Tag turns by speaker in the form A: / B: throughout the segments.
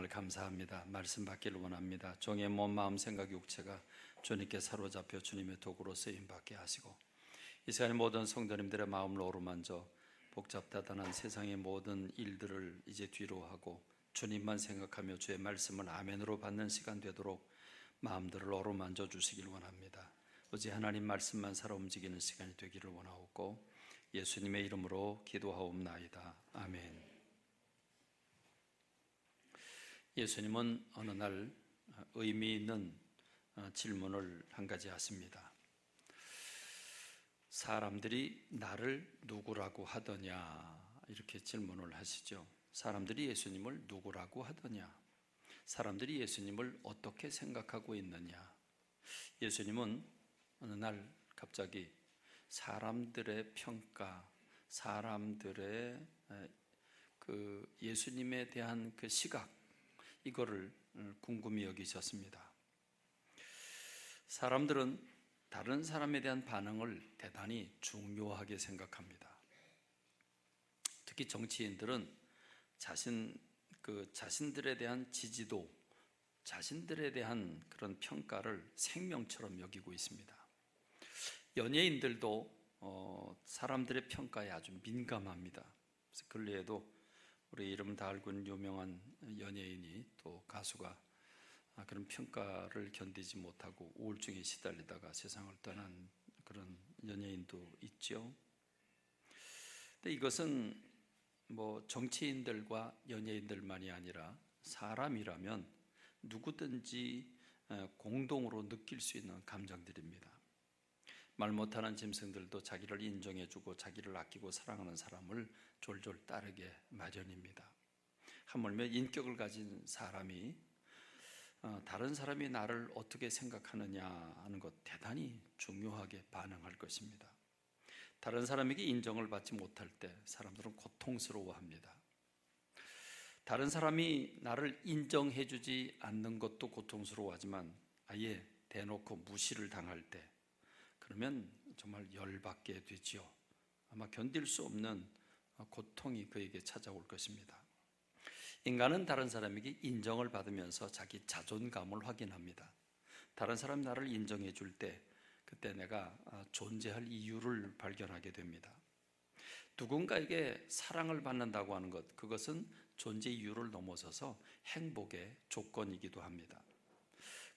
A: 은총을 감사합니다. 말씀 받기를 원합니다. 종의 몸, 마음, 생각, 육체가 주님께 사로잡혀 주님의 도구로 쓰임받게 하시고 이 시간에 모든 성도님들의 마음을 어루만져 복잡다단한 세상의 모든 일들을 이제 뒤로 하고 주님만 생각하며 주의 말씀을 아멘으로 받는 시간 되도록 마음들을 어루만져 주시길 원합니다. 어제 하나님 말씀만 살아 움직이는 시간이 되기를 원하옵고 예수님의 이름으로 기도하옵나이다. 아멘. 예수님은 어느 날 의미 있는 질문을 한 가지 하십니다. 사람들이 나를 누구라고 하더냐, 이렇게 질문을 하시죠. 사람들이 예수님을 누구라고 하더냐, 사람들이 예수님을 어떻게 생각하고 있느냐. 예수님은 어느 날 갑자기 사람들의 평가, 사람들의 예수님에 대한 그 시각, 이거를 궁금히 여기셨습니다. 사람들은 다른 사람에 대한 반응을 대단히 중요하게 생각합니다. 특히 정치인들은 자신들에 대한 지지도, 자신들에 대한 그런 평가를 생명처럼 여기고 있습니다. 연예인들도 사람들의 평가에 아주 민감합니다. 그래서 근래에도 우리 이름 다 알고 있는 유명한 연예인이 또 가수가 그런 평가를 견디지 못하고 우울증에 시달리다가 세상을 떠난 그런 연예인도 있죠. 근데 이것은 뭐 정치인들과 연예인들만이 아니라 사람이라면 누구든지 공동으로 느낄 수 있는 감정들입니다. 말 못하는 짐승들도 자기를 인정해주고 자기를 아끼고 사랑하는 사람을 졸졸 따르게 마련입니다. 하물며 인격을 가진 사람이 다른 사람이 나를 어떻게 생각하느냐 하는 것 대단히 중요하게 반응할 것입니다. 다른 사람에게 인정을 받지 못할 때 사람들은 고통스러워합니다. 다른 사람이 나를 인정해주지 않는 것도 고통스러워하지만 아예 대놓고 무시를 당할 때 그러면 정말 열받게 되지요. 아마 견딜 수 없는 고통이 그에게 찾아올 것입니다. 인간은 다른 사람에게 인정을 받으면서 자기 자존감을 확인합니다. 다른 사람이 나를 인정해 줄 때 그때 내가 존재할 이유를 발견하게 됩니다. 누군가에게 사랑을 받는다고 하는 것, 그것은 존재 이유를 넘어서서 행복의 조건이기도 합니다.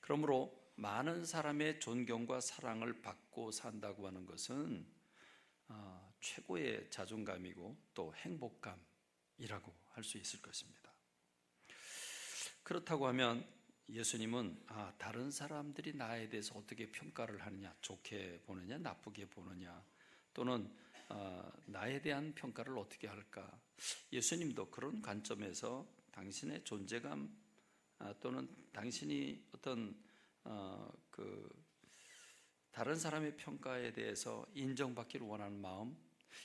A: 그러므로 많은 사람의 존경과 사랑을 받고 산다고 하는 것은 최고의 자존감이고 또 행복감이라고 할 수 있을 것입니다. 그렇다고 하면 예수님은 다른 사람들이 나에 대해서 어떻게 평가를 하느냐, 좋게 보느냐, 나쁘게 보느냐, 또는 나에 대한 평가를 어떻게 할까. 예수님도 그런 관점에서 당신의 존재감 또는 당신이 어떤 다른 사람의 평가에 대해서 인정받기를 원하는 마음,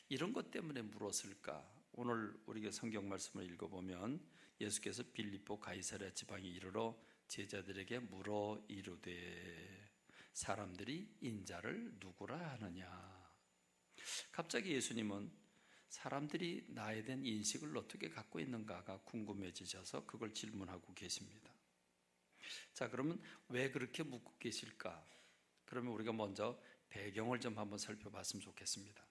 A: 이런 것 때문에 물었을까? 오늘 우리가 성경 말씀을 읽어보면 예수께서 빌립보 가이사랴 지방에 이르러 제자들에게 물어 이르되 사람들이 인자를 누구라 하느냐. 갑자기 예수님은 사람들이 나에 대한 인식을 어떻게 갖고 있는가가 궁금해지셔서 그걸 질문하고 계십니다. 자, 그러면 왜 그렇게 묻고 계실까? 그러면 우리가 먼저 배경을 좀 한번 살펴봤으면 좋겠습니다.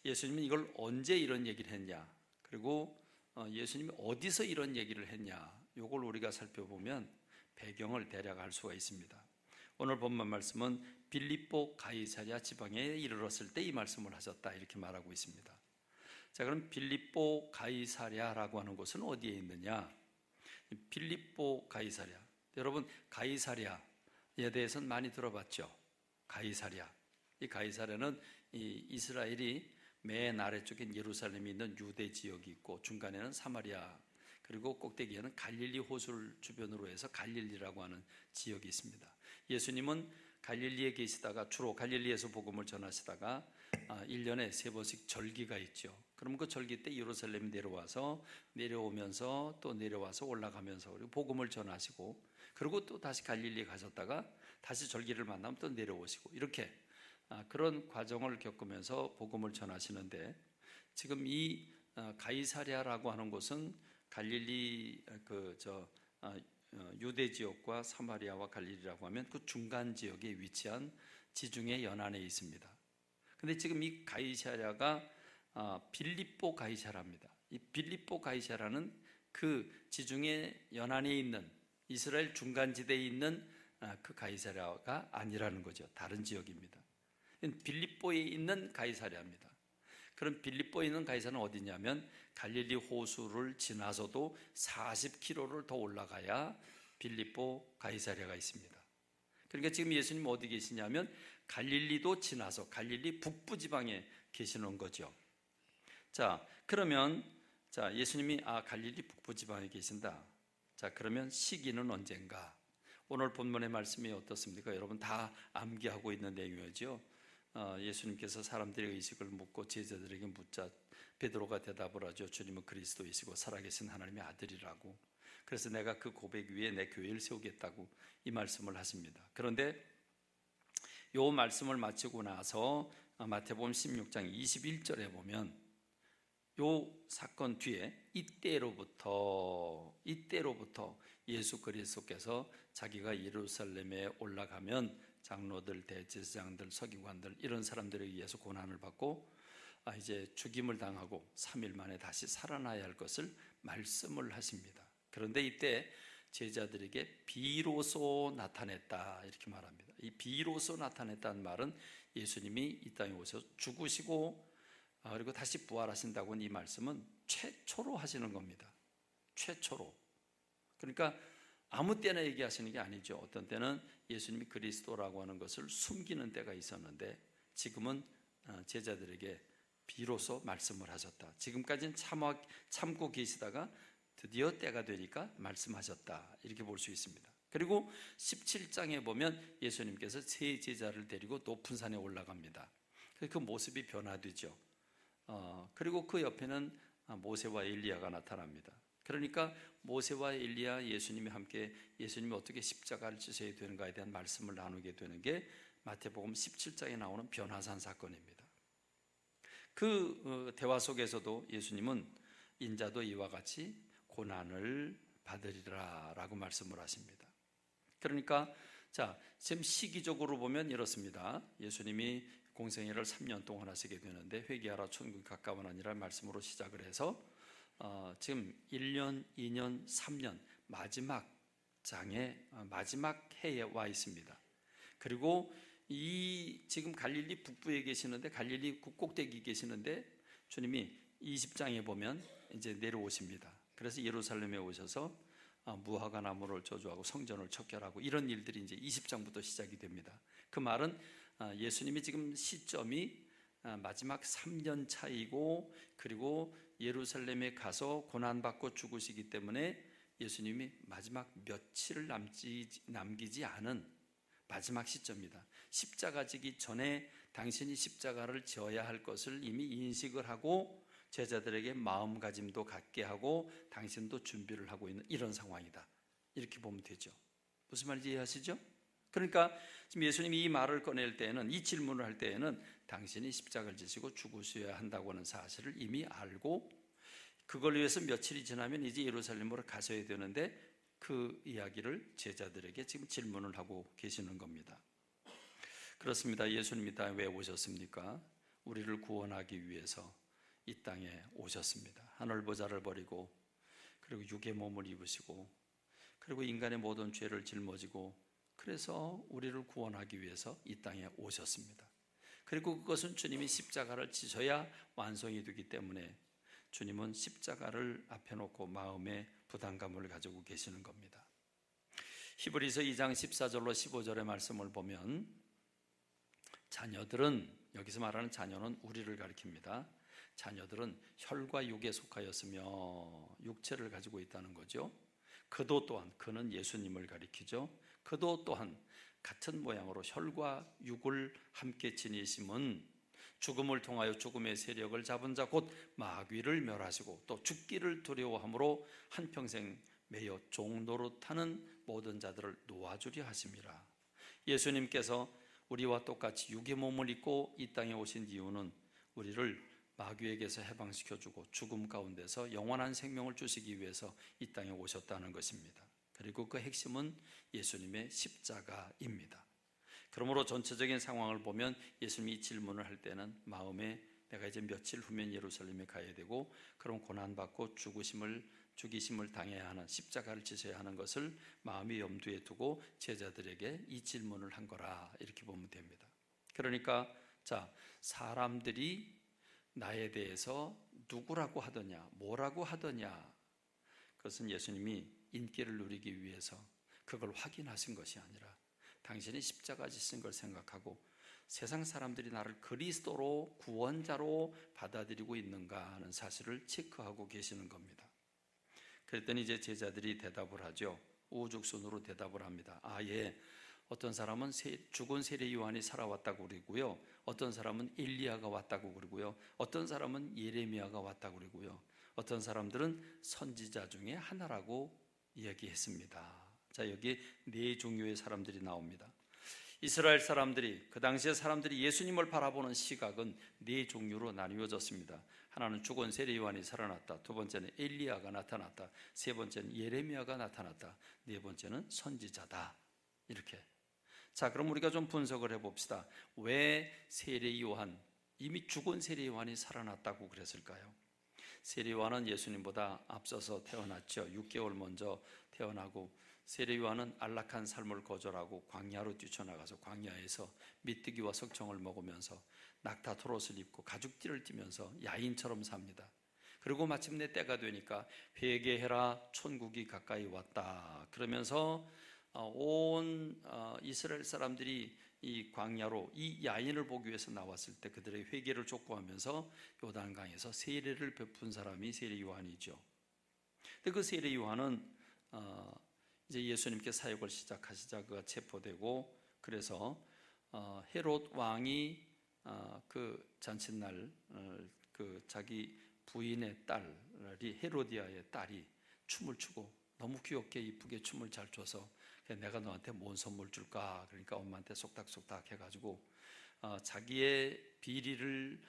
A: 예수님은 이걸 언제 이런 얘기를 했냐, 그리고 예수님이 어디서 이런 얘기를 했냐, 이걸 우리가 살펴보면 배경을 대략 알 수가 있습니다. 오늘 본문 말씀은 빌립보 가이사랴 지방에 이르렀을 때 이 말씀을 하셨다, 이렇게 말하고 있습니다. 자, 그럼 빌립보 가이사랴라고 하는 곳은 어디에 있느냐? 빌립보 가이사랴, 여러분 가이사랴에 대해서는 많이 들어봤죠? 가이사랴, 이 가이사랴는 이 이스라엘이 맨 아래쪽엔 예루살렘이 있는 유대 지역이 있고 중간에는 사마리아, 그리고 꼭대기에는 갈릴리 호수를 주변으로 해서 갈릴리라고 하는 지역이 있습니다. 예수님은 갈릴리에 계시다가 주로 갈릴리에서 복음을 전하시다가 1년에 3번씩 절기가 있죠. 그럼 그 절기 때 예루살렘 내려오면서 또 내려와서 올라가면서 그리고 복음을 전하시고, 그리고 또 다시 갈릴리에 가셨다가 다시 절기를 만나면 또 내려오시고, 이렇게 그런 과정을 겪으면서 복음을 전하시는데, 지금 이 가이사랴라고 하는 곳은 갈릴리 유대 지역과 사마리아와 갈릴리라고 하면 그 중간 지역에 위치한 지중해 연안에 있습니다. 근데 지금 이 가이사랴가 빌립보 가이사라입니다. 이 빌립보 가이사라는 그 지중해 연안에 있는 이스라엘 중간지대에 있는 그 가이사랴가 아니라는 거죠. 다른 지역입니다. 빌립보에 있는 가이사랴입니다. 그럼 빌립보에 있는 가이사랴는 어디냐면 갈릴리 호수를 지나서도 40km를 더 올라가야 빌립보 가이사랴가 있습니다. 그러니까 지금 예수님 어디 계시냐면 갈릴리도 지나서 갈릴리 북부 지방에 계시는 거죠. 자, 그러면 예수님이 갈릴리 북부 지방에 계신다. 자, 그러면 시기는 언젠가? 오늘 본문의 말씀이 어떻습니까? 여러분 다 암기하고 있는 내용이죠. 예수님께서 사람들의 의식을 묻고 제자들에게 묻자 베드로가 대답을 하죠. 주님은 그리스도이시고 살아계신 하나님의 아들이라고. 그래서 내가 그 고백 위에 내 교회를 세우겠다고 이 말씀을 하십니다. 그런데 이 말씀을 마치고 나서 마태복음 16장 21절에 보면 이 사건 뒤에 이때로부터 예수 그리스도께서 자기가 예루살렘에 올라가면 장로들, 대제사장들, 서기관들 이런 사람들에 의해서 고난을 받고 이제 죽임을 당하고 3일 만에 다시 살아나야 할 것을 말씀을 하십니다. 그런데 이때 제자들에게 비로소 나타냈다 이렇게 말합니다. 이 비로소 나타냈다는 말은 예수님이 이 땅에 오셔서 죽으시고 그리고 다시 부활하신다고는 이 말씀은 최초로 하시는 겁니다. 최초로. 그러니까 아무 때나 얘기하시는 게 아니죠. 어떤 때는 예수님이 그리스도라고 하는 것을 숨기는 때가 있었는데 지금은 제자들에게 비로소 말씀을 하셨다. 지금까지는 참고 계시다가 드디어 때가 되니까 말씀하셨다. 이렇게 볼 수 있습니다. 그리고 17장에 보면 예수님께서 세 제자를 데리고 높은 산에 올라갑니다. 그 모습이 변화되죠. 그리고 그 옆에는 모세와 엘리야가 나타납니다. 그러니까 모세와 엘리야 예수님이 함께 예수님이 어떻게 십자가를 지셔야 되는가에 대한 말씀을 나누게 되는 게 마태복음 17장에 나오는 변화산 사건입니다. 그 대화 속에서도 예수님은 인자도 이와 같이 고난을 받으리라 라고 말씀을 하십니다. 그러니까 지금 시기적으로 보면 이렇습니다. 예수님이 공생애를 3년 동안 하시게 되는데 회개하라 천국이 가까워나니라 말씀으로 시작을 해서 지금 1년, 2년, 3년 마지막 장에 마지막 해에 와 있습니다. 그리고 이 지금 갈릴리 북부에 계시는데 갈릴리 꼭대기 계시는데 주님이 20장에 보면 이제 내려오십니다. 그래서 예루살렘에 오셔서 무화과 나무를 저주하고 성전을 척결하고 이런 일들이 이제 20장부터 시작이 됩니다. 그 말은 예수님이 지금 시점이 마지막 3년 차이고 그리고 예루살렘에 가서 고난받고 죽으시기 때문에 예수님이 마지막 며칠을 남기지 않은 마지막 시점입니다. 십자가 지기 전에 당신이 십자가를 지어야 할 것을 이미 인식을 하고 제자들에게 마음가짐도 갖게 하고 당신도 준비를 하고 있는 이런 상황이다. 이렇게 보면 되죠. 무슨 말인지 이해하시죠? 그러니까 지금 예수님이 이 말을 꺼낼 때에는 이 질문을 할 때에는 당신이 십자가를 지시고 죽으셔야 한다고 하는 사실을 이미 알고 그걸 위해서 며칠이 지나면 이제 예루살렘으로 가셔야 되는데 그 이야기를 제자들에게 지금 질문을 하고 계시는 겁니다. 그렇습니다. 예수님이 이 땅에 왜 오셨습니까? 우리를 구원하기 위해서 이 땅에 오셨습니다. 하늘보좌를 버리고 그리고 육의 몸을 입으시고 그리고 인간의 모든 죄를 짊어지고 그래서 우리를 구원하기 위해서 이 땅에 오셨습니다. 그리고 그것은 주님이 십자가를 지셔야 완성이 되기 때문에 주님은 십자가를 앞에 놓고 마음에 부담감을 가지고 계시는 겁니다. 히브리서 2장 14절로 15절의 말씀을 보면 자녀들은 여기서 말하는 자녀는 우리를 가리킵니다. 자녀들은 혈과 육에 속하였으며 육체를 가지고 있다는 거죠. 그도 또한 그는 예수님을 가리키죠. 그도 또한 같은 모양으로 혈과 육을 함께 지니심은 죽음을 통하여 죽음의 세력을 잡은 자 곧 마귀를 멸하시고 또 죽기를 두려워함으로 한평생 매여 종노릇하는 모든 자들을 놓아주려 하심이라. 예수님께서 우리와 똑같이 육의 몸을 입고 이 땅에 오신 이유는 우리를 마귀에게서 해방시켜주고 죽음 가운데서 영원한 생명을 주시기 위해서 이 땅에 오셨다는 것입니다. 그리고 그 핵심은 예수님의 십자가입니다. 그러므로 전체적인 상황을 보면 예수님이 질문을 할 때는 마음에 내가 이제 며칠 후면 예루살렘에 가야 되고 그럼 고난받고 죽이심을 당해야 하는, 십자가를 지셔야 하는 것을 마음의 염두에 두고 제자들에게 이 질문을 한 거라, 이렇게 보면 됩니다. 그러니까 사람들이 나에 대해서 누구라고 하더냐, 뭐라고 하더냐, 그것은 예수님이 인기를 누리기 위해서 그걸 확인하신 것이 아니라 당신이 십자가 지신 걸 생각하고 세상 사람들이 나를 그리스도로 구원자로 받아들이고 있는가 하는 사실을 체크하고 계시는 겁니다. 그랬더니 이제 제자들이 대답을 하죠. 우후죽순으로 대답을 합니다. 예, 어떤 사람은 죽은 세례 요한이 살아왔다고 그러고요, 어떤 사람은 엘리야가 왔다고 그러고요, 어떤 사람은 예레미야가 왔다고 그러고요, 어떤 사람들은 선지자 중에 하나라고 이야기했습니다. 여기 네 종류의 사람들이 나옵니다. 이스라엘 사람들이, 그 당시에 사람들이 예수님을 바라보는 시각은 네 종류로 나뉘어졌습니다. 하나는 죽은 세례 요한이 살아났다, 두 번째는 엘리야가 나타났다, 세 번째는 예레미야가 나타났다, 네 번째는 선지자다, 이렇게. 그럼 우리가 좀 분석을 해봅시다. 왜 세례 요한, 이미 죽은 세례 요한이 살아났다고 그랬을까요? 세례 요한은 예수님보다 앞서서 태어났죠. 6개월 먼저 태어나고, 세례 요한은 안락한 삶을 거절하고 광야로 뛰쳐나가서 광야에서 미뜨기와 석청을 먹으면서 낙타 토롯을 입고 가죽띠를 띠면서 야인처럼 삽니다. 그리고 마침내 때가 되니까 회개해라, 천국이 가까이 왔다, 그러면서 온 이스라엘 사람들이 이 광야로 이 야인을 보기 위해서 나왔을 때 그들의 회개를 촉구하면서 요단강에서 세례를 베푼 사람이 세례 요한이죠. 근데 그 세례 요한은 이제 예수님께 사역을 시작하시자 그가 체포되고, 그래서 헤롯 왕이 그 잔칫날 그 자기 부인의 딸이, 헤로디아의 딸이 춤을 추고 너무 귀엽게 이쁘게 춤을 잘 춰서 내가 너한테 뭔 선물 줄까, 그러니까 엄마한테 속닥속닥 해가지고 자기의 비리를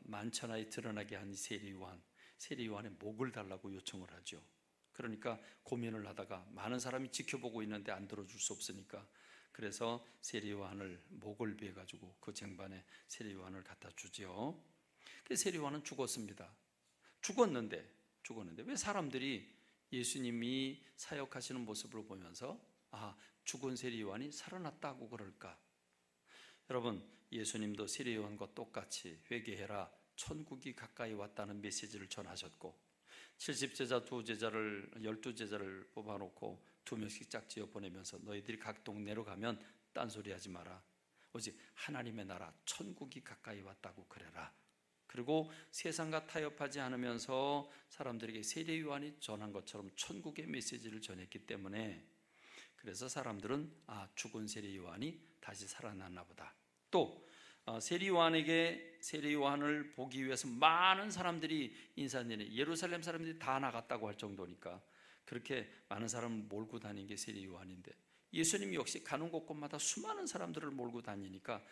A: 만천하에 드러나게 한 세례 요한의 목을 달라고 요청을 하죠. 그러니까 고민을 하다가 많은 사람이 지켜보고 있는데 안 들어줄 수 없으니까, 그래서 세례 요한을 목을 베어 가지고 그 쟁반에 세례 요한을 갖다 주죠. 세례 요한은 죽었습니다. 죽었는데 왜 사람들이 예수님이 사역하시는 모습을 보면서 죽은 세례 요한이 살아났다고 그럴까? 여러분, 예수님도 세례 요한과 똑같이 회개해라, 천국이 가까이 왔다는 메시지를 전하셨고, 70제자 12제자를 뽑아놓고 2명씩 짝지어 보내면서 너희들이 각 동네로 가면 딴소리 하지 마라, 오직 하나님의 나라 천국이 가까이 왔다고 그래라. 그리고 세상과 타협하지 않으면서 사람들에게 세례 요한이 전한 것처럼 천국의 메시지를 전했기 때문에, 그래서 사람들은 죽은 세례 요한이 다시 살아났나 보다. 또 세례 요한을 보기 위해서 많은 사람들이 인산인해, 예루살렘 사람들이 다 나갔다고 할 정도니까 그렇게 많은 사람을 몰고 다닌 게 세례 요한인데, 예수님 역시 가는 곳곳마다 수많은 사람들을 몰고 다니니까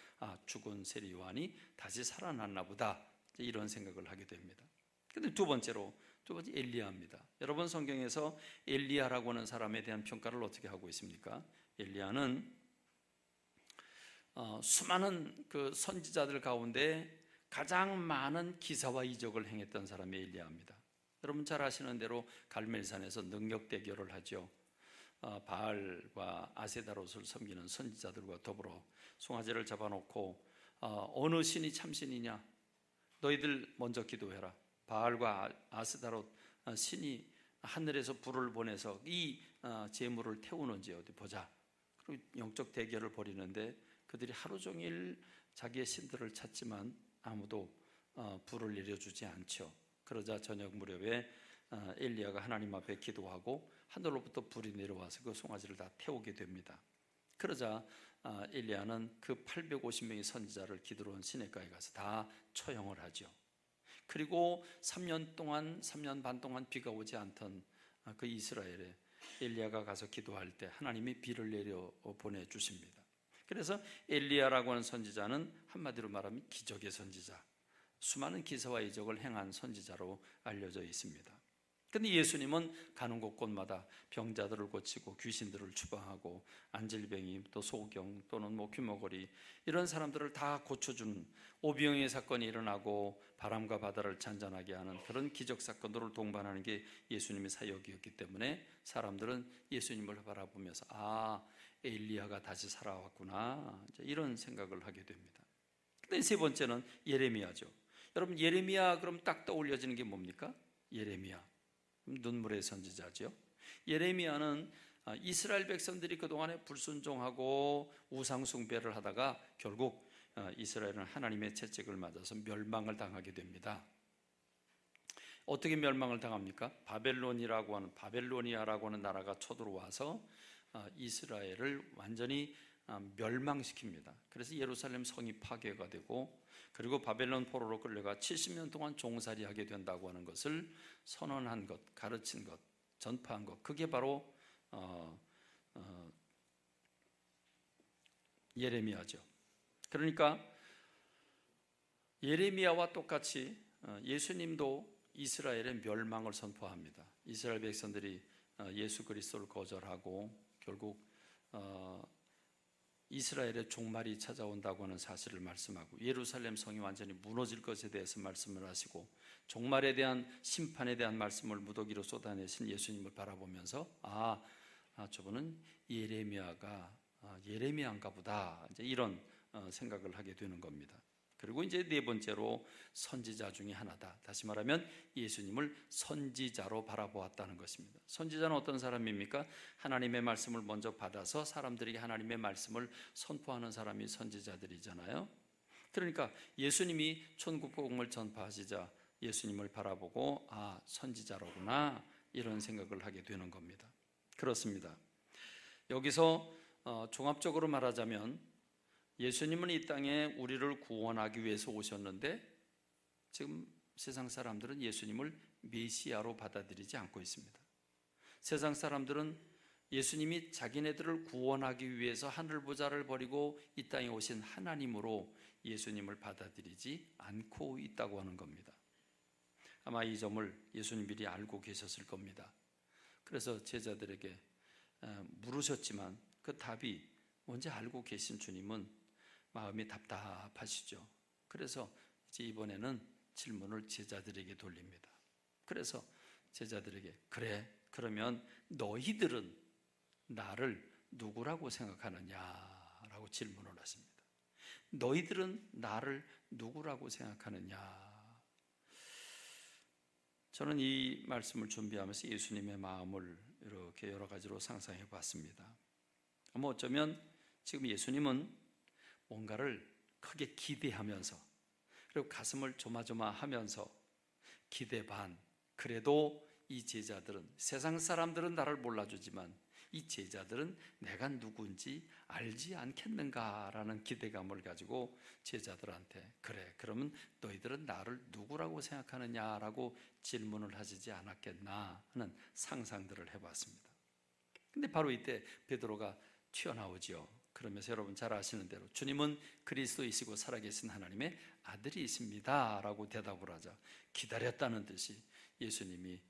A: 죽은 세례 요한이 다시 살아났나 보다, 이런 생각을 하게 됩니다. 근데 두 번째 엘리야입니다. 여러분, 성경에서 엘리야라고 하는 사람에 대한 평가를 어떻게 하고 있습니까? 엘리야는 수많은 그 선지자들 가운데 가장 많은 기사와 이적을 행했던 사람이 엘리야입니다. 여러분 잘 아시는 대로 갈멜산에서 능력 대결을 하죠. 바알과 아세다롯을 섬기는 선지자들과 더불어 송아지를 잡아놓고 어느 신이 참신이냐, 너희들 먼저 기도해라. 바알과 아스다롯 신이 하늘에서 불을 보내서 이 재물을 태우는지 어디 보자. 그리고 영적 대결을 벌이는데 그들이 하루 종일 자기의 신들을 찾지만 아무도 불을 내려주지 않죠. 그러자 저녁 무렵에 엘리야가 하나님 앞에 기도하고 하늘로부터 불이 내려와서 그 송아지를 다 태우게 됩니다. 그러자 엘리야는 그 850명의 선지자를 기드론 시내가에 가서 다 처형을 하죠. 그리고 3년 반 동안 비가 오지 않던 그 이스라엘에 엘리야가 가서 기도할 때 하나님이 비를 내려 보내주십니다. 그래서 엘리야라고 하는 선지자는 한마디로 말하면 기적의 선지자, 수많은 기사와 이적을 행한 선지자로 알려져 있습니다. 근데 예수님은 가는 곳곳마다 병자들을 고치고 귀신들을 추방하고 안질병이 또 소경 또는 귀머거리 이런 사람들을 다 고쳐주는, 오병이의 사건이 일어나고 바람과 바다를 잔잔하게 하는 그런 기적 사건들을 동반하는 게 예수님의 사역이었기 때문에 사람들은 예수님을 바라보면서 엘리야가 다시 살아왔구나, 이런 생각을 하게 됩니다. 근데 세 번째는 예레미야죠. 여러분, 예레미야 그럼 딱 떠올려지는 게 뭡니까? 예레미야, 눈물의 선지자죠. 예레미야는 이스라엘 백성들이 그동안에 불순종하고 우상 숭배를 하다가 결국 이스라엘은 하나님의 채찍을 맞아서 멸망을 당하게 됩니다. 어떻게 멸망을 당합니까? 바벨로니아라고 하는 나라가 쳐들어와서 이스라엘을 완전히 멸망시킵니다. 그래서 예루살렘 성이 파괴가 되고, 그리고 바벨론 포로로 끌려가 70년 동안 종살이하게 된다고 하는 것을 선언한 것, 가르친 것, 전파한 것, 그게 바로 예레미야죠. 그러니까 예레미야와 똑같이 예수님도 이스라엘의 멸망을 선포합니다. 이스라엘 백성들이 예수 그리스도를 거절하고 결국 이스라엘의 종말이 찾아온다고 하는 사실을 말씀하고, 예루살렘 성이 완전히 무너질 것에 대해서 말씀을 하시고, 종말에 대한 심판에 대한 말씀을 무더기로 쏟아내신 예수님을 바라보면서 저분은 예레미야인가 보다, 이제 이런 생각을 하게 되는 겁니다. 그리고 이제 네 번째로 선지자 중에 하나다. 다시 말하면 예수님을 선지자로 바라보았다는 것입니다. 선지자는 어떤 사람입니까? 하나님의 말씀을 먼저 받아서 사람들에게 하나님의 말씀을 선포하는 사람이 선지자들이잖아요. 그러니까 예수님이 천국 복음을 전파하시자 예수님을 바라보고 선지자로구나, 이런 생각을 하게 되는 겁니다. 그렇습니다. 여기서 종합적으로 말하자면 예수님은 이 땅에 우리를 구원하기 위해서 오셨는데, 지금 세상 사람들은 예수님을 메시아로 받아들이지 않고 있습니다. 세상 사람들은 예수님이 자기네들을 구원하기 위해서 하늘보좌를 버리고 이 땅에 오신 하나님으로 예수님을 받아들이지 않고 있다고 하는 겁니다. 아마 이 점을 예수님 미리 알고 계셨을 겁니다. 그래서 제자들에게 물으셨지만 그 답이 뭔지 알고 계신 주님은 마음이 답답하시죠. 그래서 이제 이번에는 질문을 제자들에게 돌립니다. 그래서 제자들에게, 그래, 그러면 너희들은 나를 누구라고 생각하느냐라고 질문을 하십니다. 너희들은 나를 누구라고 생각하느냐. 저는 이 말씀을 준비하면서 예수님의 마음을 이렇게 여러 가지로 상상해 봤습니다. 어쩌면 지금 예수님은 뭔가를 크게 기대하면서, 그리고 가슴을 조마조마하면서 기대 반, 그래도 이 제자들은, 세상 사람들은 나를 몰라주지만 이 제자들은 내가 누구인지 알지 않겠는가라는 기대감을 가지고 제자들한테, 그래, 그러면 너희들은 나를 누구라고 생각하느냐라고 질문을 하시지 않았겠나 하는 상상들을 해봤습니다. 근데 바로 이때 베드로가 튀어나오지요. 그러면서 여러분 잘 아시는 대로 주님은 그리스도이시고 살아계신 하나님의 아들이십니다 라고 대답을 하자, 기다렸다는 듯이 예수님이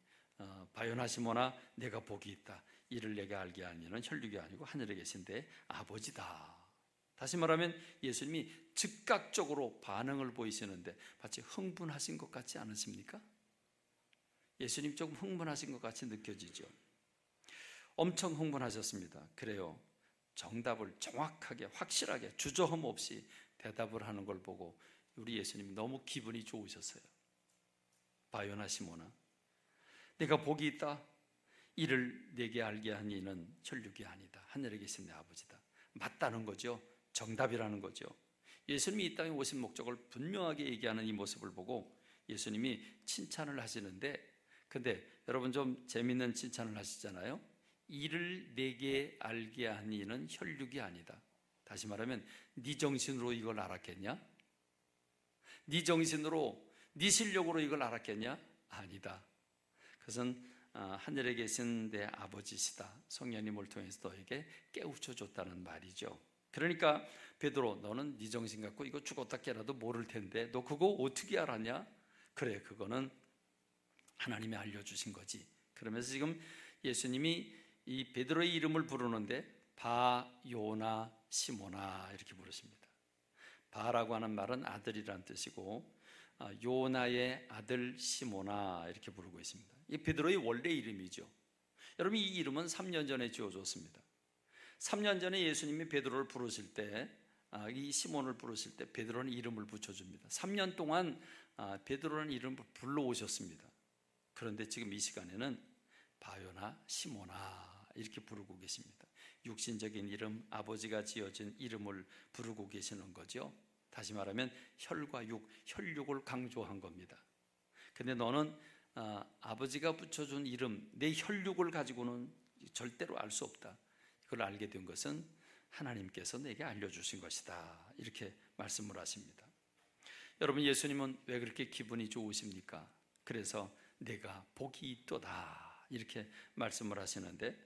A: 바요나시모나 내가 복이 있다, 이를 내게 알게 하는 이는 혈육이 아니고 하늘에 계신 내 아버지다. 다시 말하면 예수님이 즉각적으로 반응을 보이시는데 마치 흥분하신 것 같지 않으십니까? 예수님 조금 흥분하신 것 같이 느껴지죠. 엄청 흥분하셨습니다. 그래요. 정답을 정확하게 확실하게 주저함 없이 대답을 하는 걸 보고 우리 예수님이 너무 기분이 좋으셨어요. 바요나시모나 내가 복이 있다, 이를 내게 알게 한 이는 혈육이 아니다, 하늘에 계신 내 아버지다. 맞다는 거죠. 정답이라는 거죠. 예수님이 이 땅에 오신 목적을 분명하게 얘기하는 이 모습을 보고 예수님이 칭찬을 하시는데, 근데 여러분 좀 재밌는 칭찬을 하시잖아요. 이를 내게 알게 한 이는 혈육이 아니다. 다시 말하면 네 정신으로 이걸 알았겠냐? 네 정신으로, 네 실력으로 이걸 알았겠냐? 아니다. 그것은 하늘에 계신 내 아버지시다, 성령님을 통해서 너에게 깨우쳐 줬다는 말이죠. 그러니까 베드로, 너는 네 정신 갖고 이거 죽었다 깨라도 모를 텐데 너 그거 어떻게 알았냐? 그래, 그거는 하나님이 알려주신 거지. 그러면서 지금 예수님이 이 베드로의 이름을 부르는데 바요나 시모나 이렇게 부르십니다. 바라고 하는 말은 아들이란 뜻이고 요나의 아들 시모나 이렇게 부르고 있습니다. 이 베드로의 원래 이름이죠. 여러분, 이 이름은 3년 전에 지어졌습니다. 3년 전에 예수님이 베드로를 부르실 때, 이 시몬을 부르실 때 베드로는 이름을 붙여줍니다. 3년 동안 베드로라는 이름을 불러오셨습니다. 그런데 지금 이 시간에는 바요나 시모나 이렇게 부르고 계십니다. 육신적인 이름, 아버지가 지어진 이름을 부르고 계시는 거죠. 다시 말하면 혈과 육, 혈육을 강조한 겁니다. 근데 너는 아버지가 붙여준 이름, 내 혈육을 가지고는 절대로 알 수 없다. 그걸 알게 된 것은 하나님께서 내게 알려주신 것이다. 이렇게 말씀을 하십니다. 여러분, 예수님은 왜 그렇게 기분이 좋으십니까? 그래서 내가 복이 있도다 이렇게 말씀을 하시는데,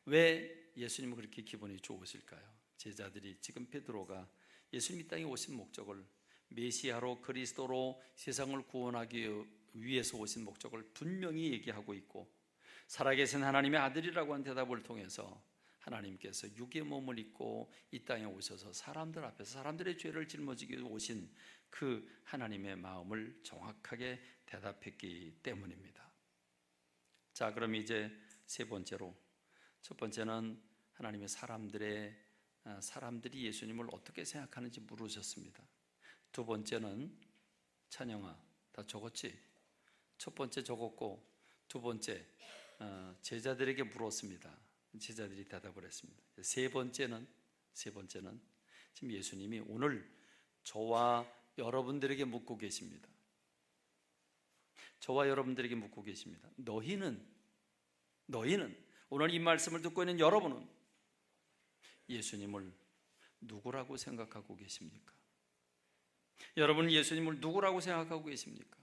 A: 왜 예수님은 그렇게 기분이 좋으실까요? 제자들이 지금 베드로가 예수님 이 땅에 오신 목적을, 메시아로 그리스도로 세상을 구원하기 위해서 오신 목적을 분명히 얘기하고 있고, 살아계신 하나님의 아들이라고 한 대답을 통해서 하나님께서 육의 몸을 입고 이 땅에 오셔서 사람들 앞에서 사람들의 죄를 짊어지기 위해 오신 그 하나님의 마음을 정확하게 대답했기 때문입니다. 자, 그럼 이제 세 번째로, 첫 번째는 하나님의 사람들이 예수님을 어떻게 생각하는지 물으셨습니다. 두 번째는, 찬영아 다 적었지? 첫 번째 적었고, 두 번째 제자들에게 물었습니다. 제자들이 대답을 했습니다. 세 번째는 지금 예수님이 오늘 저와 여러분들에게 묻고 계십니다. 저와 여러분들에게 묻고 계십니다. 너희는 오늘 이 말씀을 듣고 있는 여러분은 예수님을 누구라고 생각하고 계십니까? 여러분은 예수님을 누구라고 생각하고 계십니까?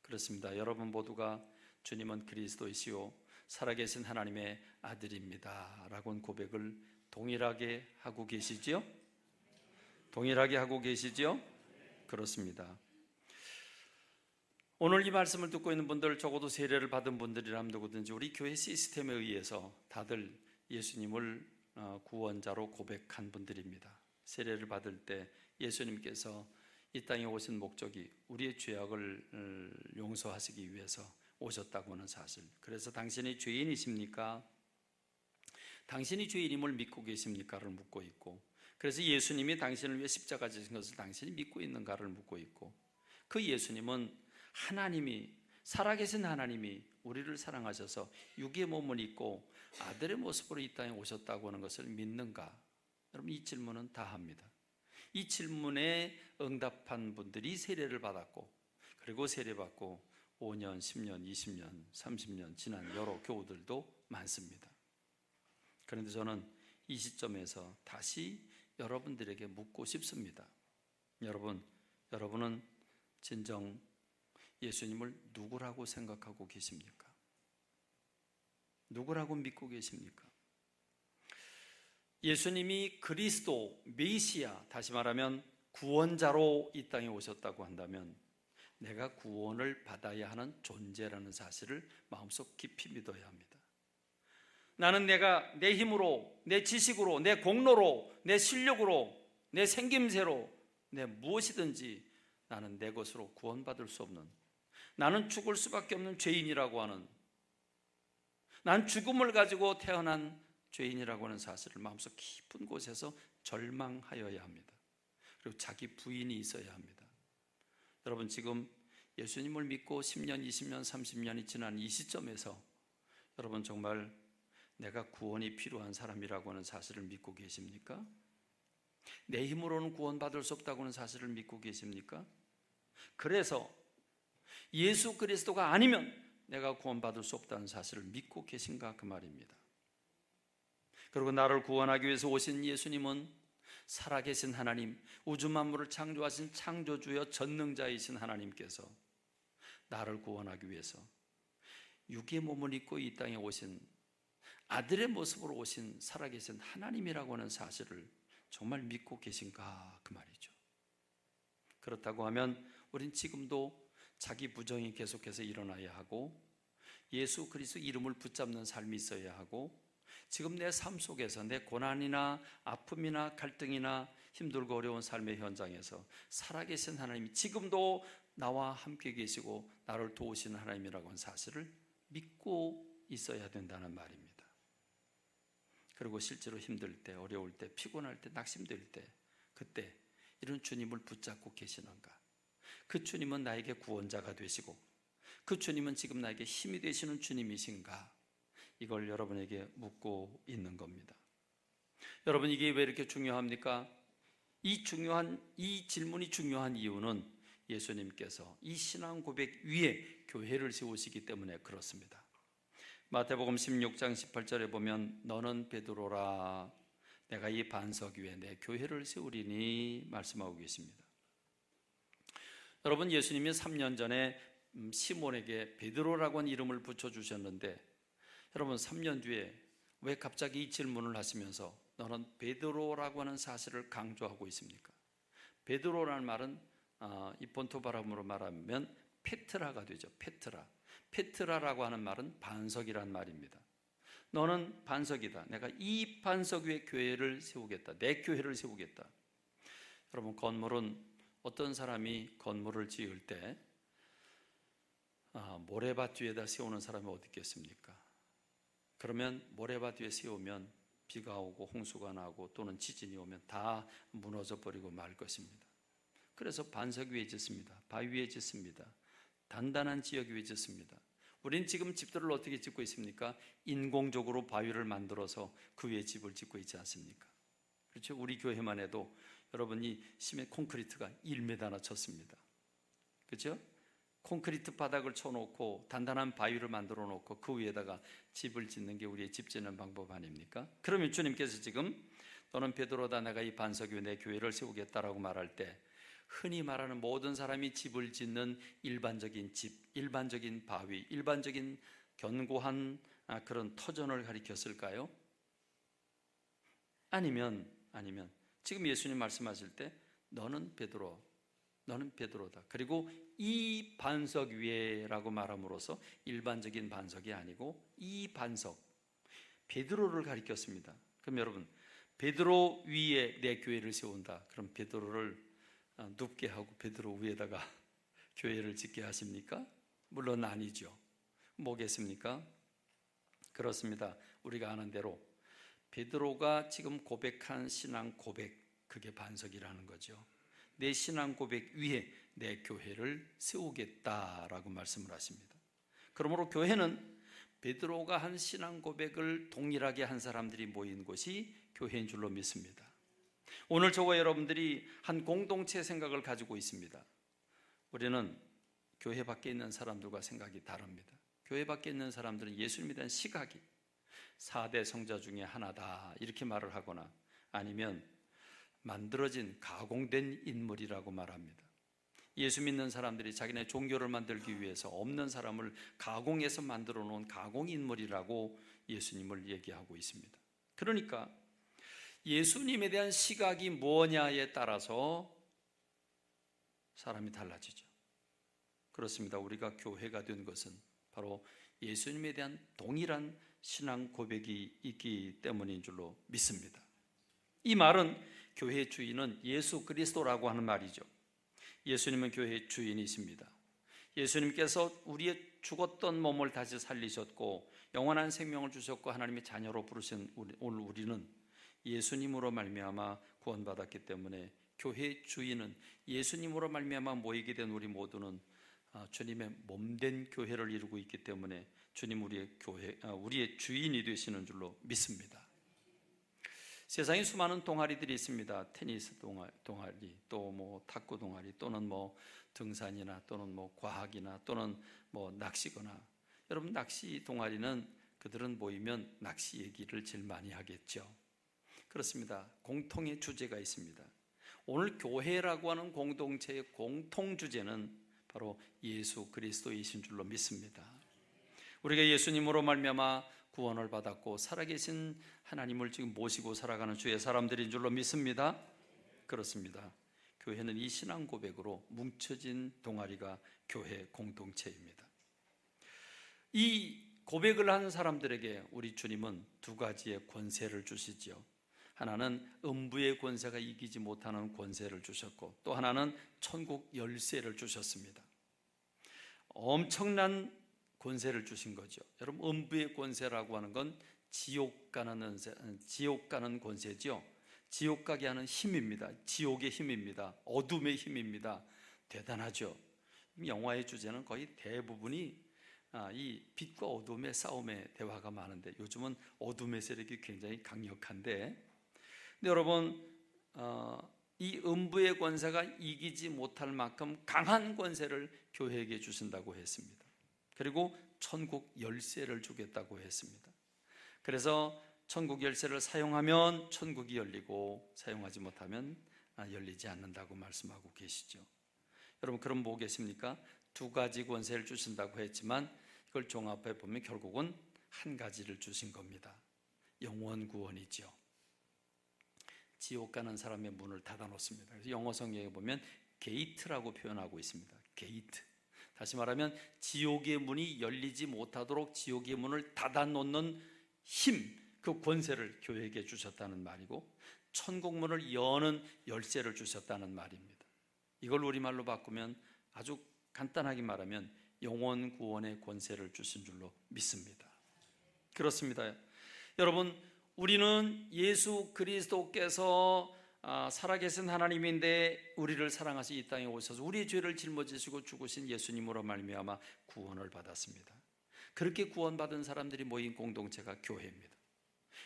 A: 그렇습니다. 여러분 모두가 주님은 그리스도이시오 살아계신 하나님의 아들입니다 라고 고백을 동일하게 하고 계시지요? 동일하게 하고 계시지요? 그렇습니다. 오늘 이 말씀을 듣고 있는 분들, 적어도 세례를 받은 분들이라면 누구든지 우리 교회 시스템에 의해서 다들 예수님을 구원자로 고백한 분들입니다. 세례를 받을 때 예수님께서 이 땅에 오신 목적이 우리의 죄악을 용서하시기 위해서 오셨다고 하는 사실, 그래서 당신이 죄인이십니까? 당신이 죄인임을 믿고 계십니까?를 묻고 있고, 그래서 예수님이 당신을 위해 십자가 지신 것을 당신이 믿고 있는가를 묻고 있고, 그 예수님은 하나님이, 살아계신 하나님이 우리를 사랑하셔서 육의 몸을 입고 아들의 모습으로 이 땅에 오셨다고 하는 것을 믿는가? 여러분, 이 질문은 다 합니다. 이 질문에 응답한 분들이 세례를 받았고, 그리고 세례받고 5년, 10년, 20년, 30년 지난 여러 교우들도 많습니다. 그런데 저는 이 시점에서 다시 여러분들에게 묻고 싶습니다. 여러분은 진정 예수님을 누구라고 생각하고 계십니까? 누구라고 믿고 계십니까? 예수님이 그리스도, 메시아, 다시 말하면 구원자로 이 땅에 오셨다고 한다면 내가 구원을 받아야 하는 존재라는 사실을 마음속 깊이 믿어야 합니다. 나는 내가 내 힘으로, 내 지식으로, 내 공로로, 내 실력으로, 내 생김새로, 내 무엇이든지 나는 내 것으로 구원받을 수 없는, 나는 죽을 수밖에 없는 죄인이라고 하는, 난 죽음을 가지고 태어난 죄인이라고 하는 사실을 마음속 깊은 곳에서 절망하여야 합니다. 그리고 자기 부인이 있어야 합니다. 여러분, 지금 예수님을 믿고 10년, 20년, 30년이 지난 이 시점에서 여러분 정말 내가 구원이 필요한 사람이라고 하는 사실을 믿고 계십니까? 내 힘으로는 구원받을 수 없다고 하는 사실을 믿고 계십니까? 그래서 예수 그리스도가 아니면 내가 구원받을 수 없다는 사실을 믿고 계신가, 그 말입니다. 그리고 나를 구원하기 위해서 오신 예수님은 살아계신 하나님, 우주 만물을 창조하신 창조주여 전능자이신 하나님께서 나를 구원하기 위해서 육의 몸을 입고 이 땅에 오신, 아들의 모습으로 오신 살아계신 하나님이라고 하는 사실을 정말 믿고 계신가, 그 말이죠. 그렇다고 하면 우린 지금도 자기 부정이 계속해서 일어나야 하고 예수 그리스도 이름을 붙잡는 삶이 있어야 하고 지금 내 삶 속에서 내 고난이나 아픔이나 갈등이나 힘들고 어려운 삶의 현장에서 살아계신 하나님이 지금도 나와 함께 계시고 나를 도우시는 하나님이라고 하는 사실을 믿고 있어야 된다는 말입니다. 그리고 실제로 힘들 때, 어려울 때, 피곤할 때, 낙심될 때, 그때 이런 주님을 붙잡고 계시는가? 그 주님은 나에게 구원자가 되시고 그 주님은 지금 나에게 힘이 되시는 주님이신가? 이걸 여러분에게 묻고 있는 겁니다. 여러분, 이게 왜 이렇게 중요합니까? 이 질문이 중요한 이유는 예수님께서 이 신앙 고백 위에 교회를 세우시기 때문에 그렇습니다. 마태복음 16장 18절에 보면 너는 베드로라 내가 이 반석 위에 내 교회를 세우리니 말씀하고 계십니다. 여러분, 예수님이 3년 전에 시몬에게 베드로라고 하는 이름을 붙여주셨는데 여러분 3년 뒤에 왜 갑자기 이 질문을 하시면서 너는 베드로라고 하는 사실을 강조하고 있습니까? 베드로라는 말은 이 본토 발음으로 말하면 페트라가 되죠. 페트라라고 하는 말은 반석이란 말입니다. 너는 반석이다. 내가 이 반석 위에 교회를 세우겠다. 내 교회를 세우겠다. 여러분, 건물은 어떤 사람이 건물을 지을 때 모래밭 위에다 세우는 사람이 어디 있겠습니까? 그러면 모래밭 위에 세우면 비가 오고 홍수가 나고 또는 지진이 오면 다 무너져 버리고 말 것입니다. 그래서 반석 위에 짓습니다. 바위 위에 짓습니다. 단단한 지역 위에 짓습니다. 우린 지금 집들을 어떻게 짓고 있습니까? 인공적으로 바위를 만들어서 그 위에 집을 짓고 있지 않습니까? 그렇죠? 우리 교회만 해도 여러분이 시멘 콘크리트가 1m나 쳤습니다. 그렇죠? 콘크리트 바닥을 쳐놓고 단단한 바위를 만들어 놓고 그 위에다가 집을 짓는 게 우리의 집 짓는 방법 아닙니까? 그러면 주님께서 지금 너는 베드로다 내가 이 반석 위에 내 교회를 세우겠다라고 말할 때 흔히 말하는 모든 사람이 집을 짓는 일반적인 집, 일반적인 바위, 일반적인 견고한 그런 터전을 가리켰을까요? 아니면 지금 예수님 말씀하실 때 너는 베드로다. 그리고 이 반석 위에라고 말함으로써 일반적인 반석이 아니고 이 반석, 베드로를 가리켰습니다. 그럼 여러분, 베드로 위에 내 교회를 세운다. 그럼 베드로를 눕게 하고 베드로 위에다가 교회를 짓게 하십니까? 물론 아니죠. 뭐겠습니까? 그렇습니다. 우리가 아는 대로 베드로가 지금 고백한 신앙 고백, 그게 반석이라는 거죠. 내 신앙 고백 위에 내 교회를 세우겠다라고 말씀을 하십니다. 그러므로 교회는 베드로가 한 신앙 고백을 동일하게 한 사람들이 모인 곳이 교회인 줄로 믿습니다. 오늘 저와 여러분들이 한 공동체 생각을 가지고 있습니다. 우리는 교회 밖에 있는 사람들과 생각이 다릅니다. 교회 밖에 있는 사람들은 예수님에 대한 시각이 4대 성자 중에 하나다 이렇게 말을 하거나 아니면 만들어진 가공된 인물이라고 말합니다. 예수 믿는 사람들이 자기네 종교를 만들기 위해서 없는 사람을 가공해서 만들어 놓은 가공인물이라고 예수님을 얘기하고 있습니다. 그러니까 예수님에 대한 시각이 뭐냐에 따라서 사람이 달라지죠. 그렇습니다. 우리가 교회가 된 것은 바로 예수님에 대한 동일한 신앙 고백이 있기 때문인 줄로 믿습니다. 이 말은 교회의 주인은 예수 그리스도라고 하는 말이죠. 예수님은 교회의 주인이십니다. 예수님께서 우리의 죽었던 몸을 다시 살리셨고 영원한 생명을 주셨고 하나님의 자녀로 부르신 오늘 우리는 예수님으로 말미암아 구원받았기 때문에 교회의 주인은 예수님으로 말미암아 모이게 된 우리 모두는 주님의 몸된 교회를 이루고 있기 때문에 주님 우리의 주인이 되시는 줄로 믿습니다. 세상에 수많은 동아리들이 있습니다. 테니스 동아리, 또 뭐 탁구 동아리, 또는 뭐 등산이나 또는 뭐 과학이나 또는 뭐 낚시거나. 여러분, 낚시 동아리는 그들은 모이면 낚시 얘기를 제일 많이 하겠죠. 그렇습니다. 공통의 주제가 있습니다. 오늘 교회라고 하는 공동체의 공통 주제는 바로 예수 그리스도이신 줄로 믿습니다. 우리가 예수님으로 말미암아 구원을 받았고 살아계신 하나님을 지금 모시고 살아가는 주의 사람들인 줄로 믿습니다. 그렇습니다. 교회는 이 신앙 고백으로 뭉쳐진 동아리가 교회 공동체입니다. 이 고백을 하는 사람들에게 우리 주님은 두 가지의 권세를 주시죠. 하나는 음부의 권세가 이기지 못하는 권세를 주셨고, 또 하나는 천국 열쇠를 주셨습니다. 엄청난 권세를 주신 거죠. 여러분, 음부의 권세라고 하는 건 지옥 가는 권세죠. 지옥 가게 하는 힘입니다. 지옥의 힘입니다. 어둠의 힘입니다. 대단하죠. 영화의 주제는 거의 대부분이 이 빛과 어둠의 싸움의 대화가 많은데, 요즘은 어둠의 세력이 굉장히 강력한데, 근데 여러분, 이 음부의 권세가 이기지 못할 만큼 강한 권세를 교회에게 주신다고 했습니다. 그리고 천국 열쇠를 주겠다고 했습니다. 그래서 천국 열쇠를 사용하면 천국이 열리고, 사용하지 못하면 열리지 않는다고 말씀하고 계시죠. 여러분, 그럼 뭐겠습니까? 두 가지 권세를 주신다고 했지만 이걸 종합해 보면 결국은 한 가지를 주신 겁니다. 영원 구원이죠. 지옥 가는 사람의 문을 닫아 놓습니다. 그래서 영어 성경에 보면 게이트라고 표현하고 있습니다. 게이트. 다시 말하면 지옥의 문이 열리지 못하도록 지옥의 문을 닫아 놓는 힘, 그 권세를 교회에게 주셨다는 말이고, 천국 문을 여는 열쇠를 주셨다는 말입니다. 이걸 우리말로 바꾸면, 아주 간단하게 말하면 영원 구원의 권세를 주신 줄로 믿습니다. 그렇습니다. 여러분, 우리는 예수 그리스도께서 살아계신 하나님인데 우리를 사랑하시 이 땅에 오셔서 우리의 죄를 짊어지시고 죽으신 예수님으로 말미암아 구원을 받았습니다. 그렇게 구원받은 사람들이 모인 공동체가 교회입니다.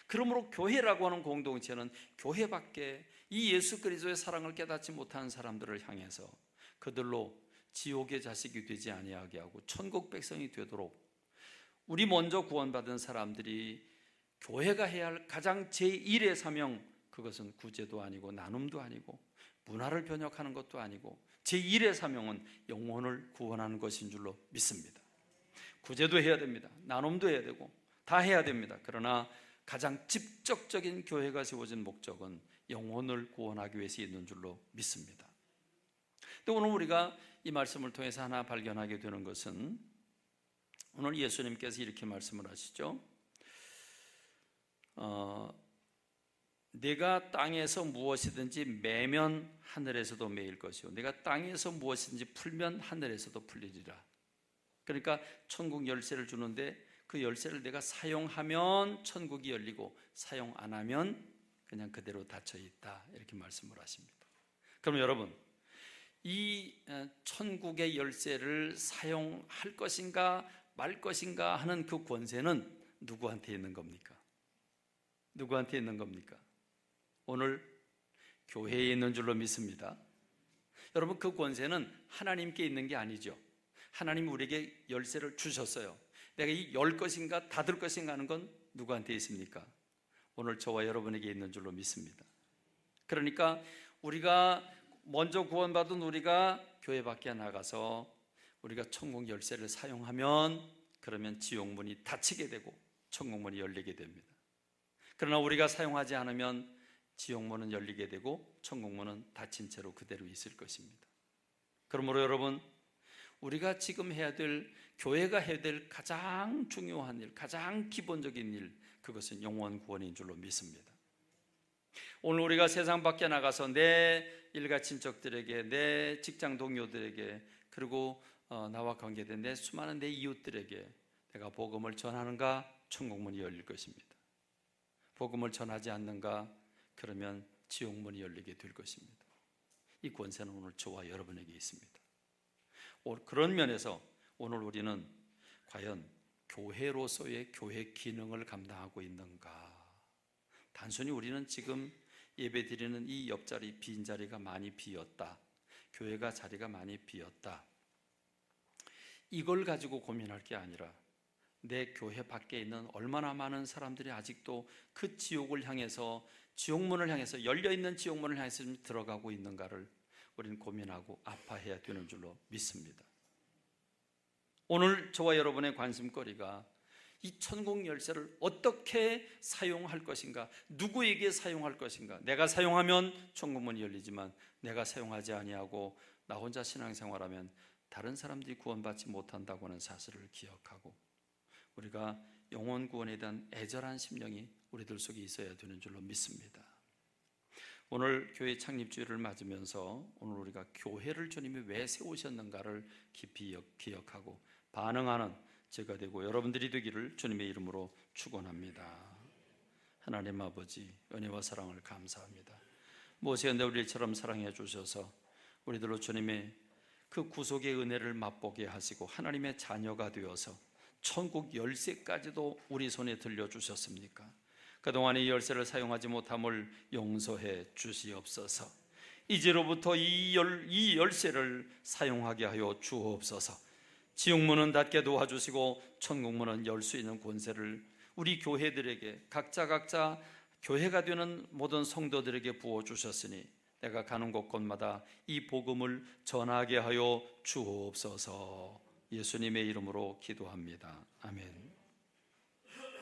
A: 그러므로 교회라고 하는 공동체는 교회밖에 이 예수 그리스도의 사랑을 깨닫지 못한 사람들을 향해서 그들로 지옥의 자식이 되지 아니하게 하고 천국 백성이 되도록, 우리 먼저 구원받은 사람들이 교회가 해야 할 가장 제1의 사명, 그것은 구제도 아니고 나눔도 아니고 문화를 변혁하는 것도 아니고 제1의 사명은 영혼을 구원하는 것인 줄로 믿습니다. 구제도 해야 됩니다. 나눔도 해야 되고 다 해야 됩니다. 그러나 가장 직접적인 교회가 세워진 목적은 영혼을 구원하기 위해서 있는 줄로 믿습니다. 근데 오늘 우리가 이 말씀을 통해서 하나 발견하게 되는 것은, 오늘 예수님께서 이렇게 말씀을 하시죠. 내가 땅에서 무엇이든지 매면 하늘에서도 매일 것이요, 내가 땅에서 무엇이든지 풀면 하늘에서도 풀리리라. 그러니까 천국 열쇠를 주는데 그 열쇠를 내가 사용하면 천국이 열리고, 사용 안 하면 그냥 그대로 닫혀 있다, 이렇게 말씀을 하십니다. 그럼 여러분, 이 천국의 열쇠를 사용할 것인가 말 것인가 하는 그 권세는 누구한테 있는 겁니까? 누구한테 있는 겁니까? 오늘 교회에 있는 줄로 믿습니다. 여러분, 그 권세는 하나님께 있는 게 아니죠. 하나님이 우리에게 열쇠를 주셨어요. 내가 이 열 것인가 닫을 것인가 하는 건 누구한테 있습니까? 오늘 저와 여러분에게 있는 줄로 믿습니다. 그러니까 우리가 먼저 구원받은 우리가 교회 밖에 나가서 우리가 천국 열쇠를 사용하면, 그러면 지옥문이 닫히게 되고 천국문이 열리게 됩니다. 그러나 우리가 사용하지 않으면 지옥문은 열리게 되고 천국문은 닫힌 채로 그대로 있을 것입니다. 그러므로 여러분, 우리가 지금 해야 될, 교회가 해야 될 가장 중요한 일, 가장 기본적인 일, 그것은 영원 구원인 줄로 믿습니다. 오늘 우리가 세상 밖에 나가서 내 일가 친척들에게, 내 직장 동료들에게, 그리고 나와 관계된 내 수많은 내 이웃들에게 내가 복음을 전하는가, 천국문이 열릴 것입니다. 복음을 전하지 않는가, 그러면 지옥문이 열리게 될 것입니다. 이 권세는 오늘 저와 여러분에게 있습니다. 그런 면에서 오늘 우리는 과연 교회로서의 교회 기능을 감당하고 있는가? 단순히 우리는 지금 예배드리는 이 옆자리, 빈자리가 많이 비었다, 교회가 자리가 많이 비었다, 이걸 가지고 고민할 게 아니라 내 교회 밖에 있는 얼마나 많은 사람들이 아직도 그 지옥을 향해서, 지옥문을 향해서, 열려있는 지옥문을 향해서 들어가고 있는가를 우리는 고민하고 아파해야 되는 줄로 믿습니다. 오늘 저와 여러분의 관심거리가 이 천국 열쇠를 어떻게 사용할 것인가, 누구에게 사용할 것인가. 내가 사용하면 천국문이 열리지만 내가 사용하지 아니하고 나 혼자 신앙생활하면 다른 사람들이 구원받지 못한다고 하는 사실을 기억하고, 우리가 영혼 구원에 대한 애절한 심령이 우리들 속에 있어야 되는 줄로 믿습니다. 오늘 교회 창립주일을 맞으면서 오늘 우리가 교회를 주님이 왜 세우셨는가를 깊이 기억하고 반응하는 제가 되고 여러분들이 되기를 주님의 이름으로 축원합니다. 하나님 아버지, 은혜와 사랑을 감사합니다. 모세가 우리처럼 사랑해 주셔서 우리들로 주님의 그 구속의 은혜를 맛보게 하시고 하나님의 자녀가 되어서 천국 열쇠까지도 우리 손에 들려주셨습니까? 그동안 이 열쇠를 사용하지 못함을 용서해 주시옵소서. 이제로부터 이 열쇠를 사용하게 하여 주옵소서. 지옥문은 닫게 도와주시고 천국문은 열 수 있는 권세를 우리 교회들에게 각자 교회가 되는 모든 성도들에게 부어주셨으니 내가 가는 곳곳마다 이 복음을 전하게 하여 주옵소서. 예수님의 이름으로 기도합니다. 아멘.